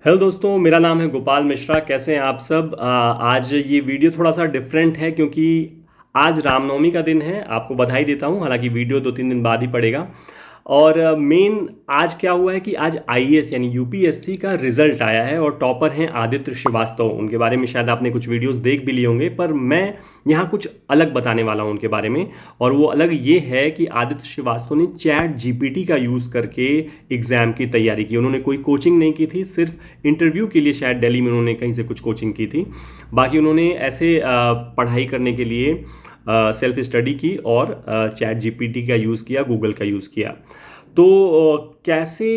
Hello दोस्तों, मेरा नाम है गोपाल मिश्रा। कैसे हैं आप सब? आज ये वीडियो थोड़ा सा डिफरेंट है क्योंकि आज रामनवमी का दिन है। आपको बधाई देता हूँ। हालांकि वीडियो 2-3 दिन बाद ही पड़ेगा। और मेन आज क्या हुआ है कि आज आईएएस यानी यूपीएससी का रिजल्ट आया है और टॉपर हैं आदित्य श्रीवास्तव। उनके बारे में शायद आपने कुछ वीडियोस देख भी लिए होंगे, पर मैं यहाँ कुछ अलग बताने वाला हूँ उनके बारे में। और वो अलग ये है कि आदित्य श्रीवास्तव ने चैट जीपीटी का यूज़ करके एग्ज़ाम की तैयारी की। उन्होंने कोई कोचिंग नहीं की थी, सिर्फ इंटरव्यू के लिए शायद दिल्ली में उन्होंने कहीं से कुछ कोचिंग की थी। बाकी उन्होंने ऐसे पढ़ाई करने के लिए सेल्फ स्टडी की और चैट जीपीटी का यूज़ किया, गूगल का यूज़ किया। तो कैसे,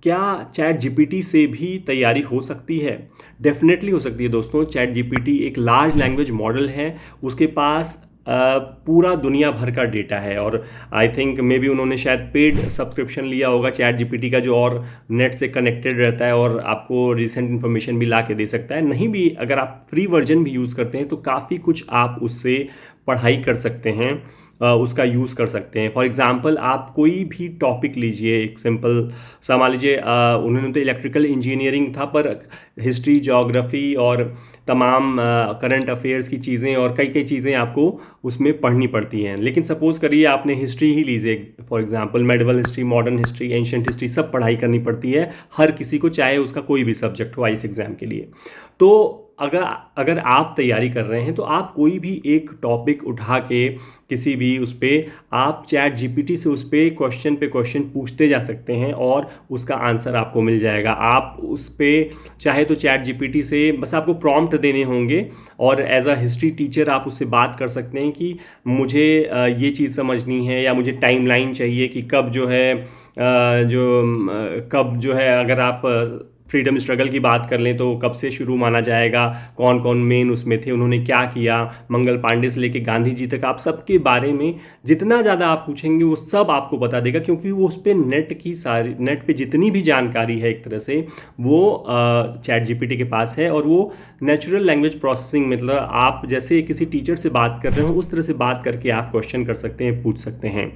क्या चैट जीपीटी से भी तैयारी हो सकती है? डेफिनेटली हो सकती है दोस्तों। चैट जीपीटी एक लार्ज लैंग्वेज मॉडल है। उसके पास पूरा दुनिया भर का डेटा है और आई थिंक मे बी उन्होंने शायद पेड सब्सक्रिप्शन लिया होगा चैट जीपीटी का, जो और नेट से कनेक्टेड रहता है और आपको रिसेंट इन्फॉर्मेशन भी ला के दे सकता है। नहीं भी, अगर आप फ्री वर्जन भी यूज़ करते हैं तो काफ़ी कुछ आप उससे पढ़ाई कर सकते हैं, उसका यूज़ कर सकते हैं। फॉर एग्जांपल, आप कोई भी टॉपिक लीजिए, एक सिंपल सा मान लीजिए, उन्होंने तो इलेक्ट्रिकल इंजीनियरिंग था, पर हिस्ट्री, ज्योग्राफी और तमाम करंट अफेयर्स की चीज़ें और कई कई चीज़ें आपको उसमें पढ़नी पड़ती हैं। लेकिन सपोज़ करिए आपने हिस्ट्री ही लीजिए, for example medieval history, modern history, ancient history, सब पढ़ाई करनी पड़ती है हर किसी को, चाहे उसका कोई भी सब्जेक्ट हो आईएएस एग्जाम के लिए। तो अगर अगर आप तैयारी कर रहे हैं तो आप कोई भी एक टॉपिक उठा के किसी भी उस पर आप चैट जीपीटी से उस पर क्वेश्चन पूछते जा सकते हैं और उसका आंसर आपको मिल जाएगा। आप उस पर चाहे तो चैट जीपीटी से बस आपको प्रॉम्प्ट देने होंगे और एज अ हिस्ट्री टीचर आप उससे बात कर सकते हैं कि मुझे ये चीज़ समझनी है, या मुझे टाइमलाइन चाहिए कि कब जो है कब जो है, अगर आप फ्रीडम स्ट्रगल की बात कर लें तो कब से शुरू माना जाएगा, कौन कौन मेन उसमें थे, उन्होंने क्या किया, मंगल पांडे से लेके गांधी जी तक, आप सबके बारे में जितना ज़्यादा आप पूछेंगे वो सब आपको बता देगा। क्योंकि वो उस पर नेट पे जितनी भी जानकारी है एक तरह से वो चैट जीपीटी के पास है। और वो नेचुरल लैंग्वेज प्रोसेसिंग, मतलब आप जैसे किसी टीचर से बात कर रहे हो उस तरह से बात करके आप क्वेश्चन कर सकते हैं, पूछ सकते हैं।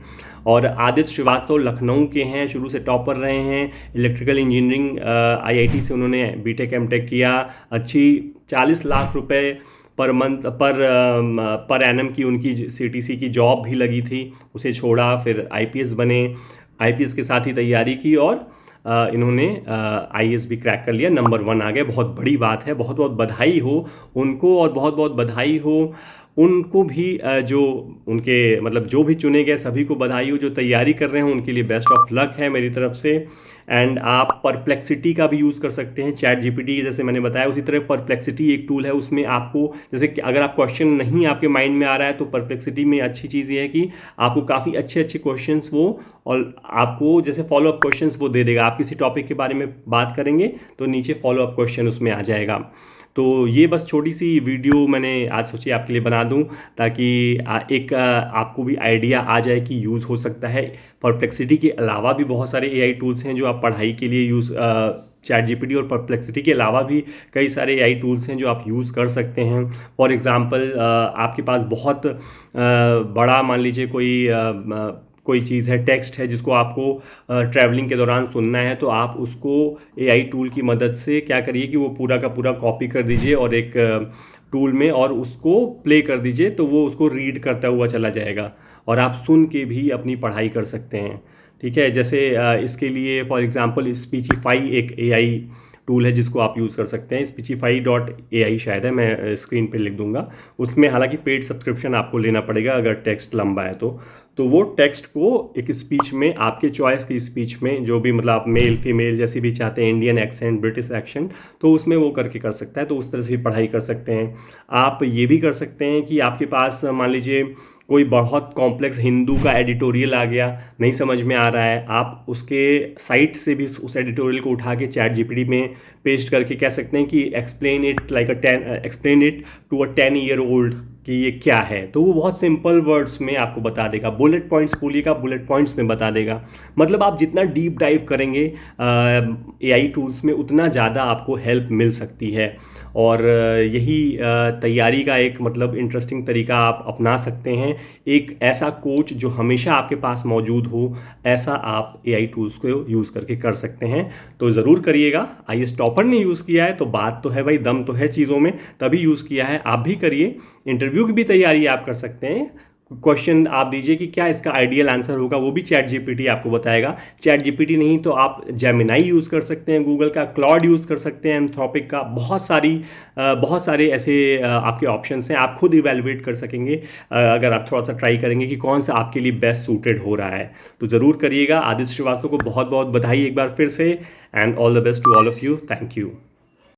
और आदित्य श्रीवास्तव लखनऊ के हैं, शुरू से टॉपर रहे हैं। इलेक्ट्रिकल इंजीनियरिंग आईआईटी से उन्होंने बीटेक एमटेक किया। अच्छी 40 लाख रुपए पर मंथ पर एनम की उनकी सीटीसी की जॉब भी लगी थी। उसे छोड़ा, फिर आईपीएस बने। आईपीएस के साथ ही तैयारी की और इन्होंने आईएएस भी क्रैक कर लिया, नंबर 1 आ गए। बहुत बड़ी बात है, बहुत बहुत बधाई हो उनको और बहुत बहुत बधाई हो उनको भी, जो उनके मतलब जो भी चुने गए सभी को बधाई हो। जो तैयारी कर रहे हैं उनके लिए बेस्ट ऑफ लक है मेरी तरफ से। एंड आप परप्लेक्सिटी का भी यूज़ कर सकते हैं चैट जीपीटी, जैसे मैंने बताया उसी तरह परप्लेक्सिटी एक टूल है। उसमें आपको जैसे कि अगर आप क्वेश्चन नहीं आपके माइंड में आ रहा है तो परप्लेक्सिटी में अच्छी चीज़ ये है कि आपको काफ़ी अच्छे अच्छे क्वेश्चंस वो, और आपको जैसे फॉलो अप क्वेश्चंस वो दे देगा। आप किसी टॉपिक के बारे में बात करेंगे तो नीचे फॉलो अप क्वेश्चन उसमें आ जाएगा। तो ये बस छोटी सी वीडियो मैंने आज सोची आपके लिए बना दूं, ताकि आपको भी आइडिया आ जाए कि यूज़ हो सकता है। परप्लेक्सिटी के अलावा भी बहुत सारे एआई टूल्स हैं जो आप पढ़ाई के लिए यूज़, चैट जीपीटी और परप्लेक्सिटी के अलावा भी कई सारे एआई टूल्स हैं जो आप यूज़ कर सकते हैं। फॉर एग्ज़ाम्पल, आपके पास बहुत बड़ा मान लीजिए कोई चीज़ है, टेक्स्ट है जिसको आपको ट्रैवलिंग के दौरान सुनना है, तो आप उसको एआई टूल की मदद से क्या करिए कि वो पूरा का पूरा कॉपी कर दीजिए और एक टूल में, और उसको प्ले कर दीजिए तो वो उसको रीड करता हुआ चला जाएगा और आप सुन के भी अपनी पढ़ाई कर सकते हैं। ठीक है, जैसे इसके लिए फॉर एग्जांपल स्पीचिफाई एक एआई टूल है जिसको आप यूज़ कर सकते हैं। speechify.ai शायद है, मैं स्क्रीन पे लिख दूंगा। उसमें हालांकि पेड सब्सक्रिप्शन आपको लेना पड़ेगा अगर टेक्स्ट लंबा है तो वो टेक्स्ट को एक स्पीच में, आपके चॉइस की स्पीच में, जो भी मतलब आप मेल फीमेल जैसी भी चाहते हैं, इंडियन एक्सेंट, ब्रिटिश एक्सेंट, तो उसमें वो करके कर सकता है। तो उस तरह से भी पढ़ाई कर सकते हैं। आप ये भी कर सकते हैं कि आपके पास मान लीजिए कोई बहुत कॉम्प्लेक्स हिंदू का एडिटोरियल आ गया, नहीं समझ में आ रहा है, आप उसके साइट से भी उस एडिटोरियल को उठा के चैट जीपीटी में पेस्ट करके कह सकते हैं कि explain it to a 10 year old कि ये क्या है, तो वो बहुत सिंपल वर्ड्स में आपको बता देगा। बुलेट पॉइंट्स बोलिएगा, बुलेट पॉइंट्स में बता देगा। मतलब आप जितना डीप डाइव करेंगे एआई टूल्स में, उतना ज़्यादा आपको हेल्प मिल सकती है। और यही तैयारी का एक मतलब इंटरेस्टिंग तरीका आप अपना सकते हैं। एक ऐसा कोच जो हमेशा आपके पास मौजूद हो, ऐसा आप एआई टूल्स को यूज़ करके कर सकते हैं। तो ज़रूर करिएगा। आईएएस टॉपर ने यूज़ किया है तो बात तो है भाई, दम तो है चीज़ों में, तभी यूज़ किया है। आप भी करिए। इंटरव्यू की भी तैयारी आप कर सकते हैं। क्वेश्चन आप दीजिए कि क्या इसका आइडियल आंसर होगा, वो भी चैट जीपीटी आपको बताएगा। चैट जीपीटी नहीं तो आप जेमिनाई यूज़ कर सकते हैं, गूगल का क्लॉड यूज़ कर सकते हैं, एंथ्रोपिक का। बहुत सारे ऐसे आपके ऑप्शंस हैं, आप खुद इवेलुएट कर सकेंगे अगर आप थोड़ा सा ट्राई करेंगे कि कौन सा आपके लिए बेस्ट सूटेड हो रहा है। तो ज़रूर करिएगा। आदित्य श्रीवास्तव को बहुत बहुत बधाई एक बार फिर से, and all the best to all of you. Thank you.